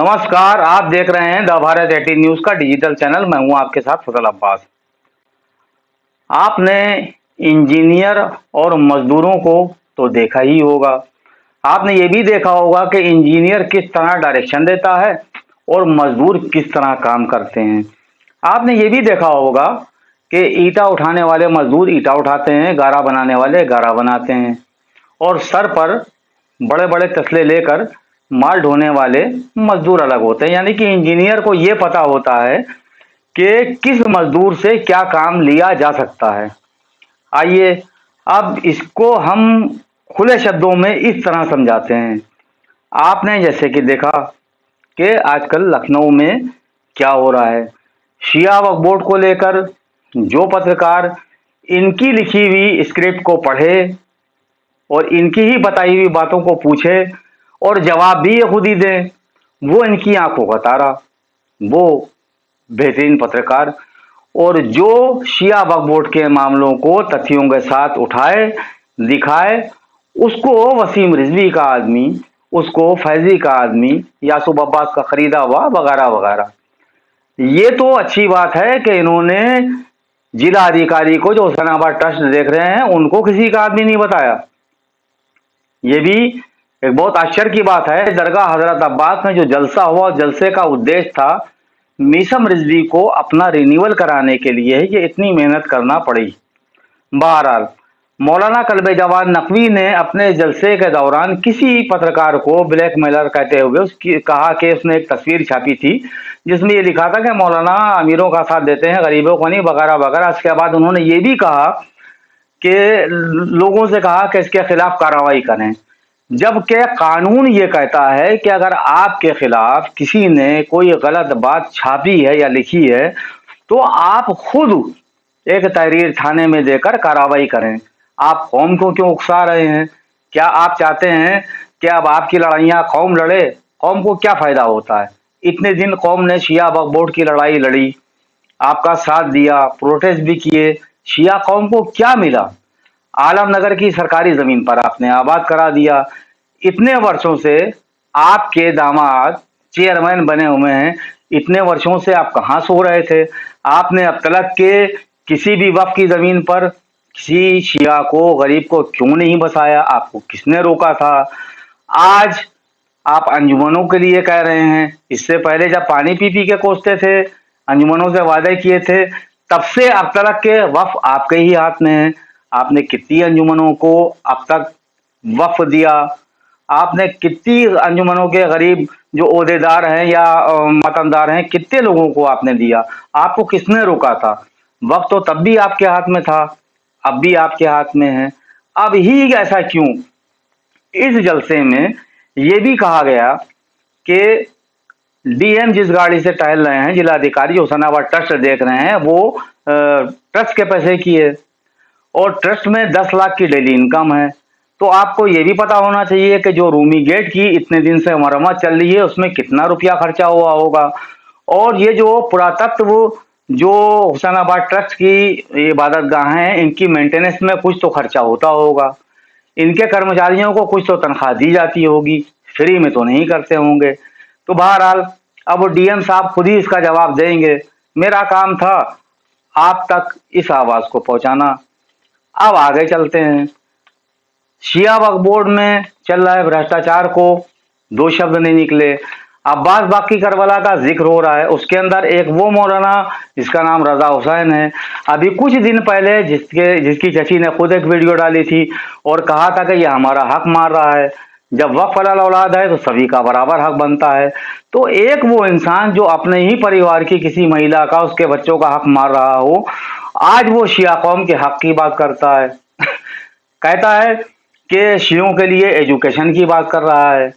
नमस्कार, आप देख रहे हैं द भारत 18 न्यूज का डिजिटल चैनल। मैं हूं आपके साथ फजल अब्बास। आपने इंजीनियर और मजदूरों को तो देखा ही होगा। आपने ये भी देखा होगा कि इंजीनियर किस तरह डायरेक्शन देता है और मजदूर किस तरह काम करते हैं। आपने ये भी देखा होगा कि ईंटा उठाने वाले मजदूर ईंटा उठाते हैं, गारा बनाने वाले गारा बनाते हैं, और सर पर बड़े बड़े तसले लेकर माल ढोने वाले मजदूर अलग होते हैं। यानी कि इंजीनियर को ये पता होता है कि किस मजदूर से क्या काम लिया जा सकता है। आइए अब इसको हम खुले शब्दों में इस तरह समझाते हैं। आपने जैसे कि देखा कि आजकल लखनऊ में क्या हो रहा है। शिया वक्फ बोर्ड को लेकर जो पत्रकार इनकी लिखी हुई स्क्रिप्ट को पढ़े और इनकी ही बताई हुई बातों को पूछे और जवाब भी ये खुद ही दें, वो इनकी आंखों का तारा, वो बेहतरीन पत्रकार। और जो शिया वक्फ बोर्ड के मामलों को तथ्यों के साथ उठाए दिखाए, उसको वसीम रिजवी का आदमी, उसको फैजी का आदमी, यासूब अब्बास का खरीदा हुआ वगैरह वगैरह। ये तो अच्छी बात है कि इन्होंने जिला अधिकारी को जो हुसैनाबाद ट्रस्ट देख रहे हैं उनको किसी का आदमी नहीं बताया। ये भी एक बहुत आश्चर्य की बात है। दरगाह हजरत अब्बास में जो जलसा हुआ, जलसे का उद्देश्य था मीसम रिजवी को अपना रिन्यूअल कराने के लिए ये इतनी मेहनत करना पड़ी। बहरहाल मौलाना कल्बे जवान नकवी ने अपने जलसे के दौरान किसी पत्रकार को ब्लैकमेलर कहते हुए उसकी कहा कि उसने एक तस्वीर छापी थी जिसमें ये लिखा था कि मौलाना अमीरों का साथ देते हैं, गरीबों को नहीं, वगैरह वगैरह। इसके बाद उन्होंने ये भी कहा कि लोगों से कहा कि इसके खिलाफ कार्रवाई करें, जबकि कानून ये कहता है कि अगर आपके खिलाफ किसी ने कोई गलत बात छापी है या लिखी है तो आप खुद एक तहरीर थाने में देकर कार्रवाई करें। आप कौम को क्यों उकसा रहे हैं? क्या आप चाहते हैं कि अब आपकी लड़ाइयाँ कौम लड़े? कौम को क्या फायदा होता है? इतने दिन कौम ने शिया वक्फ बोर्ड की लड़ाई लड़ी, आपका साथ दिया, प्रोटेस्ट भी किए, शिया कौम को क्या मिला? आलमनगर की सरकारी जमीन पर आपने आबाद करा दिया। इतने वर्षों से आपके दामाद चेयरमैन बने हुए हैं, इतने वर्षों से आप कहाँ सो रहे थे? आपने अब तलक के किसी भी वक्फ की जमीन पर किसी शिया को, गरीब को क्यों नहीं बसाया? आपको किसने रोका था? आज आप अंजुमनों के लिए कह रहे हैं। इससे पहले जब पानी पी पी के कोसते थे, अंजुमनों से वादे किए थे, तब से अब तक के वक्फ आपके ही हाथ में है। आपने कितनी अंजुमनों को अब तक वक्फ दिया? आपने कितनी अंजुमनों के गरीब जो ओहदेदार हैं या मतमदार हैं, कितने लोगों को आपने दिया? आपको किसने रोका था? वक्त तो तब भी आपके हाथ में था, अब भी आपके हाथ में है। अब ही ऐसा क्यों? इस जलसे में ये भी कहा गया कि डीएम जिस गाड़ी से टहल रहे हैं, जिलाधिकारी हुसैनाबाद ट्रस्ट देख रहे हैं, वो ट्रस्ट के पैसे की है और ट्रस्ट में 10 लाख की डेली इनकम है। तो आपको ये भी पता होना चाहिए कि जो रूमी गेट की इतने दिन से मरम्मत चल रही है उसमें कितना रुपया खर्चा हुआ होगा। और ये जो पुरातत्व जो हुसैनाबाद ट्रस्ट की इबादत गाह हैं, इनकी मेंटेनेंस में कुछ तो खर्चा होता होगा। इनके कर्मचारियों को कुछ तो तनख्वाह दी जाती होगी, फ्री में तो नहीं करते होंगे। तो बहरहाल अब वो डीएम साहब खुद ही इसका जवाब देंगे। मेरा काम था आप तक इस आवाज को पहुंचाना। अब आगे चलते हैं। शिया वक्फ बोर्ड में चल रहा है भ्रष्टाचार को 2 शब्द नहीं निकले। अब्बास बाकी करबला का जिक्र हो रहा है, उसके अंदर एक वो मौलाना जिसका नाम रजा हुसैन है, अभी कुछ दिन पहले जिसकी चची ने खुद एक वीडियो डाली थी और कहा था कि ये हमारा हक मार रहा है। जब वक्फ अल औलाद है तो सभी का बराबर हक बनता है। तो एक वो इंसान जो अपने ही परिवार की किसी महिला का, उसके बच्चों का हक मार रहा हो, आज वो शिया कौम के हक की बात करता है। कहता है कि शियों के लिए एजुकेशन की बात कर रहा है।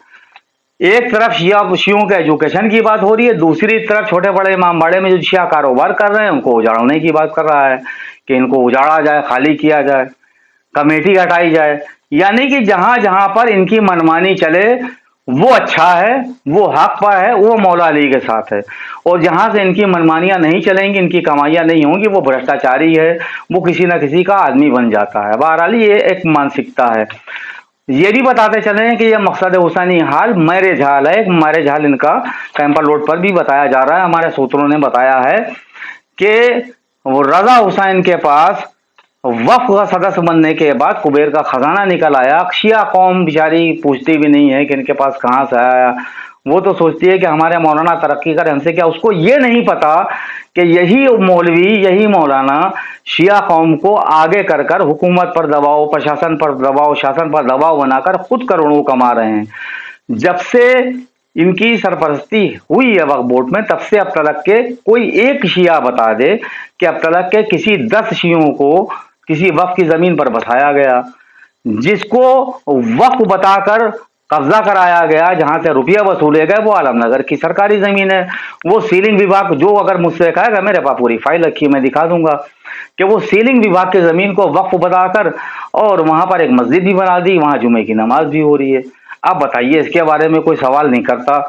एक तरफ शियों के एजुकेशन की बात हो रही है, दूसरी तरफ छोटे बड़े इमामबाड़े में जो शिया कारोबार कर रहे हैं उनको उजाड़ने की बात कर रहा है कि इनको उजाड़ा जाए, खाली किया जाए, कमेटी हटाई जाए। यानी कि जहां जहां पर इनकी मनमानी चले वो अच्छा है, वो हक पर है, वो मौला अली के साथ है। और जहां से इनकी मनमानियां नहीं चलेंगी, इनकी कमाइयां नहीं होंगी, वो भ्रष्टाचारी है, वो किसी ना किसी का आदमी बन जाता है। बहरहाल ये एक मानसिकता है। ये भी बताते चले कि यह मकसद हुसैनी हाल मैरिज हाल है, एक मैरिज हाल इनका कैंपल रोड पर भी बताया जा रहा है। हमारे सूत्रों ने बताया है कि वो रजा हुसैन के पास वक्फ का सदस्य बनने के बाद कुबेर का खजाना निकल आया। शिया कौम बेचारी पूछती भी नहीं है कि इनके पास कहाँ से आया, वो तो सोचती है कि हमारे मौलाना तरक्की करे, हमसे क्या। उसको ये नहीं पता कि यही मौलवी, यही मौलाना शिया कौम को आगे कर कर हुकूमत पर दबाव, प्रशासन पर दबाव, शासन पर दबाव बनाकर खुद करोड़ों कमा रहे हैं। जब से इनकी सरपरस्ती हुई है वक्फ बोर्ड में, तब से अब तक के कोई एक शिया बता दे कि अब तक के किसी 10 शियों को किसी वक्फ की जमीन पर बसाया गया। जिसको वक्फ बताकर कब्जा कराया गया, जहां से रुपया वसूले गए, वो आलमनगर की सरकारी जमीन है। वो सीलिंग विभाग, जो अगर मुझसे कहेगा, मेरे पास पूरी फाइल रखी है, मैं दिखा दूंगा कि वो सीलिंग विभाग की जमीन को वक्फ बताकर और वहां पर एक मस्जिद भी बना दी, वहां जुमे की नमाज भी हो रही है। अब बताइए, इसके बारे में कोई सवाल नहीं करता?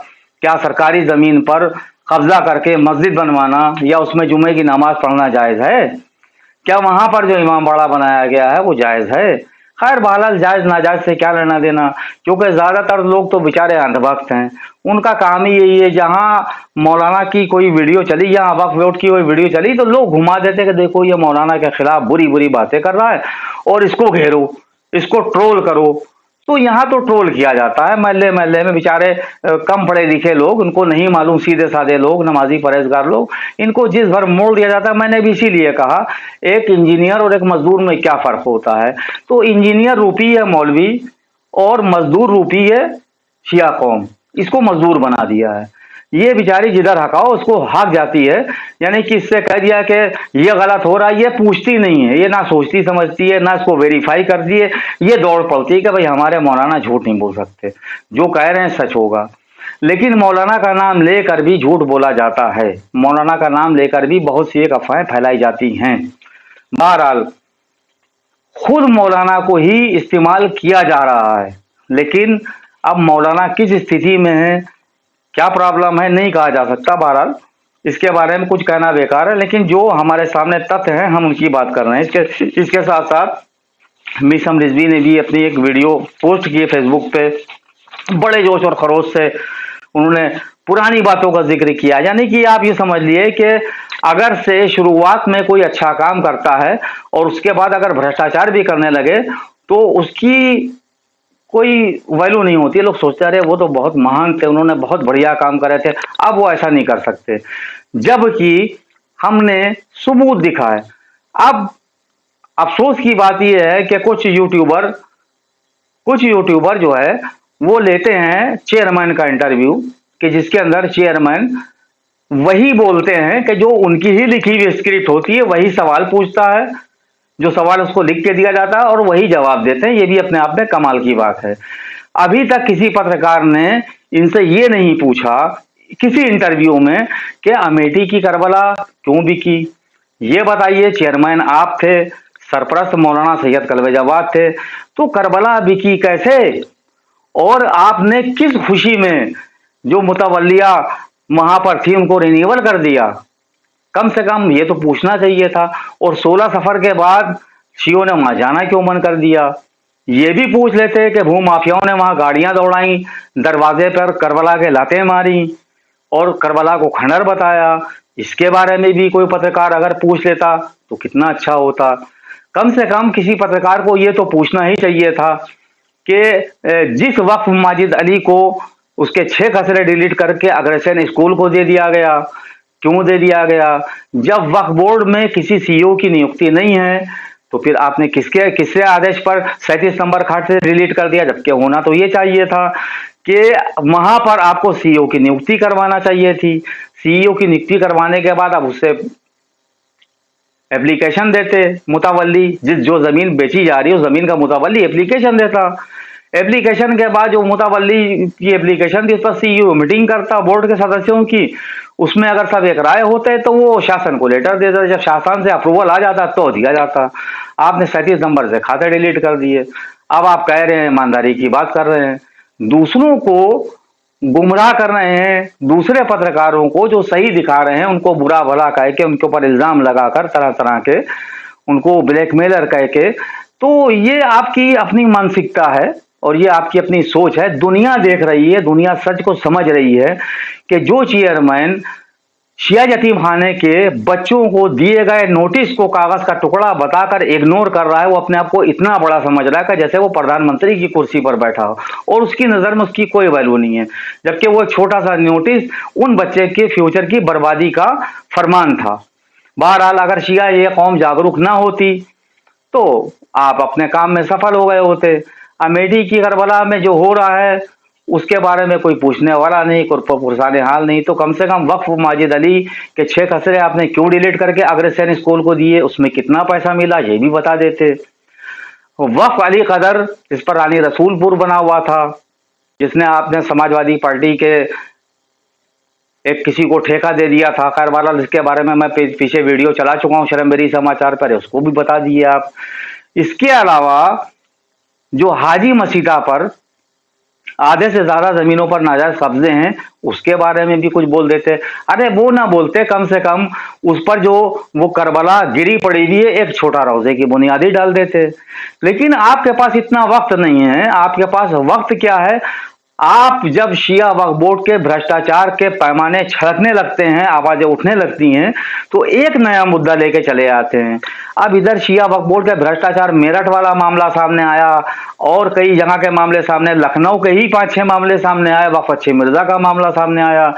क्या सरकारी जमीन पर कब्जा करके मस्जिद बनवाना या उसमें जुमे की नमाज पढ़ना जायज है? क्या वहां पर जो इमाम बाड़ा बनाया गया है वो जायज है? खैर बहरहाल जायज नाजायज से क्या लेना देना, क्योंकि ज्यादातर लोग तो बेचारे अंधभक्त हैं। उनका काम ही यही है, जहां मौलाना की कोई वीडियो चली, या वक्फ बोर्ड की कोई वीडियो चली, तो लोग घुमा देते कि देखो ये मौलाना के खिलाफ बुरी बुरी बातें कर रहा है और इसको घेरो, इसको ट्रोल करो। तो यहाँ तो ट्रोल किया जाता है महल्ले महल्ले में। बेचारे कम पढ़े लिखे लोग, उनको नहीं मालूम, सीधे साधे लोग, नमाजी परहेजगार लोग, इनको जिस भर मोड़ दिया जाता है। मैंने भी इसीलिए कहा, एक इंजीनियर और एक मजदूर में क्या फर्क होता है? तो इंजीनियर रूपी है मौलवी और मजदूर रूपी है शिया कौम, इसको मजदूर बना दिया है। ये बेचारी जिधर हकाओ उसको हाक जाती है, यानी कि इससे कह दिया कि ये गलत हो रहा है, ये पूछती नहीं है, ये ना सोचती समझती है, ना इसको वेरीफाई कर दिए, ये दौड़ पड़ती है कि भाई हमारे मौलाना झूठ नहीं बोल सकते, जो कह रहे हैं सच होगा। लेकिन मौलाना का नाम लेकर भी झूठ बोला जाता है, मौलाना का नाम लेकर भी बहुत सी एक अफवाहें फैलाई जाती हैं। बहरहाल खुद मौलाना को ही इस्तेमाल किया जा रहा है, लेकिन अब मौलाना किस स्थिति में है, क्या प्रॉब्लम है, नहीं कहा जा सकता। बहरहाल इसके बारे में कुछ कहना बेकार है, लेकिन जो हमारे सामने तथ्य हैं हम उनकी बात कर रहे हैं। इसके साथ साथ मीसम रिजवी ने भी अपनी एक वीडियो पोस्ट की है फेसबुक पे, बड़े जोश और खरोश से उन्होंने पुरानी बातों का जिक्र किया। यानी कि आप ये समझ लिए कि अगर से शुरुआत में कोई अच्छा काम करता है और उसके बाद अगर भ्रष्टाचार भी करने लगे तो उसकी कोई वैल्यू नहीं होती है। लोग सोचते रहे वो तो बहुत महान थे, उन्होंने बहुत बढ़िया काम करे थे, अब वो ऐसा नहीं कर सकते, जबकि हमने सबूत दिखा है। अब अफसोस की बात यह है कि कुछ यूट्यूबर जो है वो लेते हैं चेयरमैन का इंटरव्यू, कि जिसके अंदर चेयरमैन वही बोलते हैं कि जो उनकी ही लिखी हुई स्क्रिप्ट होती है, वही सवाल पूछता है, जो सवाल उसको लिख के दिया जाता है और वही जवाब देते हैं। ये भी अपने आप में कमाल की बात है। अभी तक किसी पत्रकार ने इनसे ये नहीं पूछा किसी इंटरव्यू में कि अमेठी की करबला क्यों बिकी, ये बताइए। चेयरमैन आप थे, सरपरस्त मौलाना सैयद कलवेजाबाद थे, तो करबला बिकी कैसे? और आपने किस खुशी में जो मुतवल्लिया वहां पर थी उनको रिन्यूअल कर दिया? कम से कम ये तो पूछना चाहिए था। और 16 सफर के बाद शियों ने वहां जाना क्यों बंद कर दिया? ये भी पूछ लेते कि भूमाफियाओं ने वहां गाड़ियां दौड़ाई, दरवाजे पर करबला के लातें मारी और करबला को खंडर बताया। इसके बारे में भी कोई पत्रकार अगर पूछ लेता तो कितना अच्छा होता। कम से कम किसी पत्रकार को ये तो पूछना ही चाहिए था कि जिस वक्त माजिद अली को उसके 6 खसरे डिलीट करके अग्रसेन स्कूल को दे दिया गया, क्यों दे दिया गया? जब वक्फ बोर्ड में किसी सीईओ की नियुक्ति नहीं है तो फिर आपने किसके आदेश पर 37 नंबर खाते से डिलीट कर दिया? जबकि होना तो ये चाहिए था कि वहां पर आपको सीईओ की नियुक्ति करवाना चाहिए थी। सीईओ की नियुक्ति करवाने के बाद आप उससे एप्लीकेशन देते, मुतावल्ली जो जमीन बेची जा रही है उस जमीन का मुतावल्ली एप्लीकेशन देता। एप्लीकेशन के बाद जो मुतावल्ली की एप्लीकेशन थी उस पर सीईओ मीटिंग करता बोर्ड के सदस्यों की, उसमें अगर सब एक राय होते तो वो शासन को लेटर देता, जब शासन से अप्रूवल आ जाता तो दिया जाता। आपने 37 नंबर से खाते डिलीट कर दिए। अब आप कह रहे हैं ईमानदारी की बात कर रहे हैं, दूसरों को गुमराह कर रहे हैं, दूसरे पत्रकारों को जो सही दिखा रहे हैं उनको बुरा भला कह के, उनके ऊपर इल्जाम लगाकर तरह तरह के, उनको ब्लैकमेलर कह के। तो ये आपकी अपनी मानसिकता है और ये आपकी अपनी सोच है। दुनिया देख रही है, दुनिया सच को समझ रही है कि जो चेयरमैन शिया यतीम खाने के बच्चों को दिए गए नोटिस को कागज का टुकड़ा बताकर इग्नोर कर रहा है, वो अपने आप को इतना बड़ा समझ रहा है कि जैसे वो प्रधानमंत्री की कुर्सी पर बैठा हो और उसकी नजर में उसकी कोई वैल्यू नहीं है, जबकि वो छोटा सा नोटिस उन बच्चे के फ्यूचर की बर्बादी का फरमान था। बहरहाल अगर शिया ये कौम जागरूक ना होती तो आप अपने काम में सफल हो गए होते। अमेठी की करबला में जो हो रहा है उसके बारे में कोई पूछने वाला नहीं, कोई पुरसाने हाल नहीं, तो कम से कम वक्फ माजिद अली के 6 खसरे आपने क्यों डिलीट करके अग्रसेन स्कूल को दिए, उसमें कितना पैसा मिला ये भी बता देते। वक्फ अली कदर जिस पर रानी रसूलपुर बना हुआ था, जिसने आपने समाजवादी पार्टी के एक किसी को ठेका दे दिया था, खैर बहरहाल इसके बारे में मैं पीछे वीडियो चला चुका हूँ शर्मबेरी समाचार पर, उसको भी बता दिए आप। इसके अलावा जो हाजी मसीदा पर आधे से ज्यादा जमीनों पर नाजायज कब्जे हैं उसके बारे में भी कुछ बोल देते। अरे वो ना बोलते, कम से कम उस पर जो वो करबला गिरी पड़ी हुई है एक छोटा रोजे की बुनियादी डाल देते। लेकिन आपके पास इतना वक्त नहीं है। आपके पास वक्त क्या है, आप जब शिया वक्फ बोर्ड के भ्रष्टाचार के पैमाने छलकने लगते हैं, आवाजें उठने लगती हैं, तो एक नया मुद्दा लेके चले आते हैं। अब इधर शिया वक्फ बोर्ड के भ्रष्टाचार मेरठ वाला मामला सामने आया और कई जगह के मामले सामने, लखनऊ के ही 5-6 मामले सामने आए, वक्फ अच्छे मिर्जा का मामला सामने आया।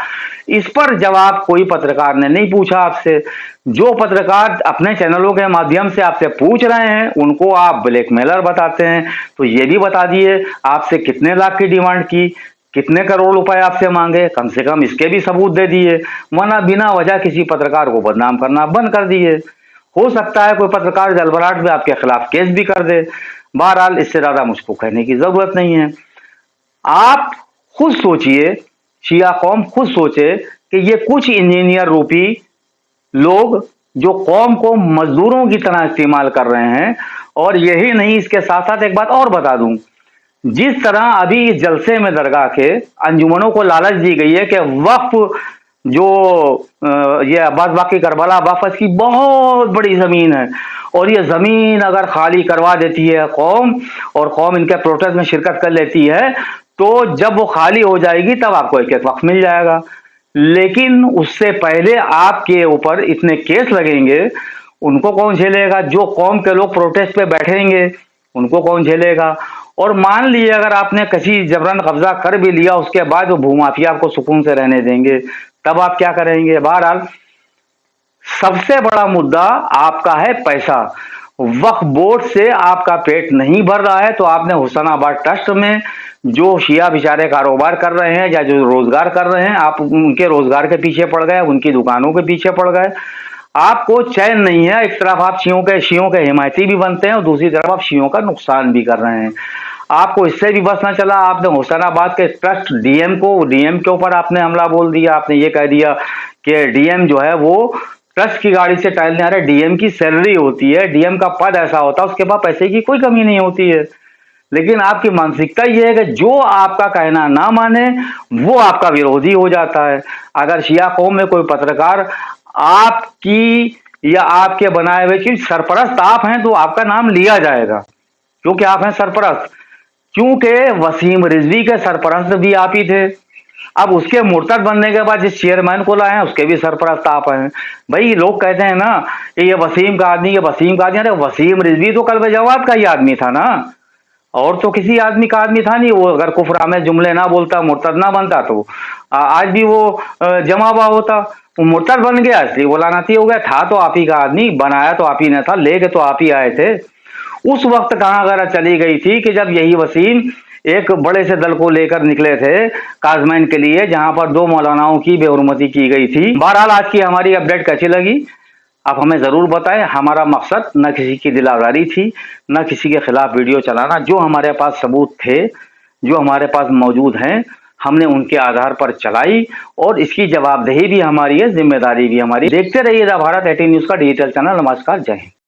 इस पर जवाब कोई पत्रकार ने नहीं पूछा आपसे। जो पत्रकार अपने चैनलों के माध्यम से आपसे पूछ रहे हैं उनको आप ब्लैकमेलर बताते हैं। तो ये भी बता दिए आपसे कितने लाख की डिमांड की, कितने करोड़ रुपए आपसे मांगे, कम से कम इसके भी सबूत दे दिए, वरना बिना वजह किसी पत्रकार को बदनाम करना बंद कर दिए। हो सकता है कोई पत्रकार जलबराहट में आपके खिलाफ केस भी कर दे। बहरहाल इससे ज्यादा मुझको कहने की जरूरत नहीं है। आप खुद सोचिए, शिया कौम खुद सोचे कि ये कुछ इंजीनियर रूपी लोग जो कौम को मजदूरों की तरह इस्तेमाल कर रहे हैं। और यही नहीं, इसके साथ साथ एक बात और बता दूं, जिस तरह अभी इस जलसे में दरगाह के अंजुमनों को लालच दी गई है कि वक्फ जो ये अब्बास बाकी करबला वक्फ की बहुत बड़ी जमीन है और ये जमीन अगर खाली करवा देती है कौम और कौम इनके प्रोटेस्ट में शिरकत कर लेती है तो जब वो खाली हो जाएगी तब आपको एक एक वक्फ मिल जाएगा। लेकिन उससे पहले आपके ऊपर इतने केस लगेंगे, उनको कौन झेलेगा? जो कौम के लोग प्रोटेस्ट पे बैठेंगे उनको कौन झेलेगा? और मान लीजिए अगर आपने किसी जबरन कब्जा कर भी लिया, उसके बाद वो भूमाफिया आपको सुकून से रहने देंगे, तब आप क्या करेंगे? बहरहाल सबसे बड़ा मुद्दा आपका है पैसा। वक्फ बोर्ड से आपका पेट नहीं भर रहा है तो आपने हुसैनाबाद ट्रस्ट में जो शिया बेचारे कारोबार कर रहे हैं या जो रोजगार कर रहे हैं, आप उनके रोजगार के पीछे पड़ गए, उनकी दुकानों के पीछे पड़ गए। आपको चैन नहीं है। एक तरफ आप शियों के हिमायती भी बनते हैं और दूसरी तरफ आप शियों का नुकसान भी कर रहे हैं। आपको इससे भी बस ना चला, आपने हुसैनाबाद के ट्रस्ट डीएम के ऊपर आपने हमला बोल दिया। आपने ये कह दिया कि डीएम जो है वो ट्रस्ट की गाड़ी से टाइल नहीं आ रहा है, डीएम की सैलरी होती है, डीएम का पद ऐसा होता है, उसके पास पैसे की कोई कमी नहीं होती है। लेकिन आपकी मानसिकता ये है कि जो आपका कहना ना माने वो आपका विरोधी हो जाता है। अगर शिया कौम में कोई पत्रकार आपकी या आपके बनाए हुए की सरपरस्त आप हैं तो आपका नाम लिया जाएगा, क्योंकि आप हैं सरपरस्त। क्योंकि वसीम रिजवी के सरपरस्त भी आप ही थे। अब उसके मुर्तद बनने के बाद जिस चेयरमैन को लाए हैं उसके भी सरपरस्त आप हैं। भाई लोग कहते हैं ना कि ये वसीम का आदमी, ये वसीम का आदमी। अरे वसीम रिजवी तो कल जवाब का ही आदमी था ना, और तो किसी आदमी का आदमी था नहीं। वो अगर कुफर में जुमले ना बोलता, मुर्तद ना बनता तो आज भी वो जमा हुआ होता। वो मुर्तद बन गया इसलिए वो लानती हो गया। था तो आप ही का आदमी, बनाया तो आप ही ने था, लेके तो आप ही आए थे। उस वक्त कहां अगर चली गई थी कि जब यही वसीम एक बड़े से दल को लेकर निकले थे काजमैन के लिए, जहां पर 2 मौलानाओं की बेहुरमती की गई थी। बहरहाल आज की हमारी अपडेट कैसी लगी आप हमें जरूर बताएं। हमारा मकसद न किसी की दिल आजारी थी, न किसी के खिलाफ वीडियो चलाना। जो हमारे पास सबूत थे, जो हमारे पास मौजूद हैं, हमने उनके आधार पर चलाई और इसकी जवाबदेही भी हमारी है, जिम्मेदारी भी हमारी। देखते रहिए द भारत 18 न्यूज का डिजिटल चैनल। नमस्कार, जय हिंद।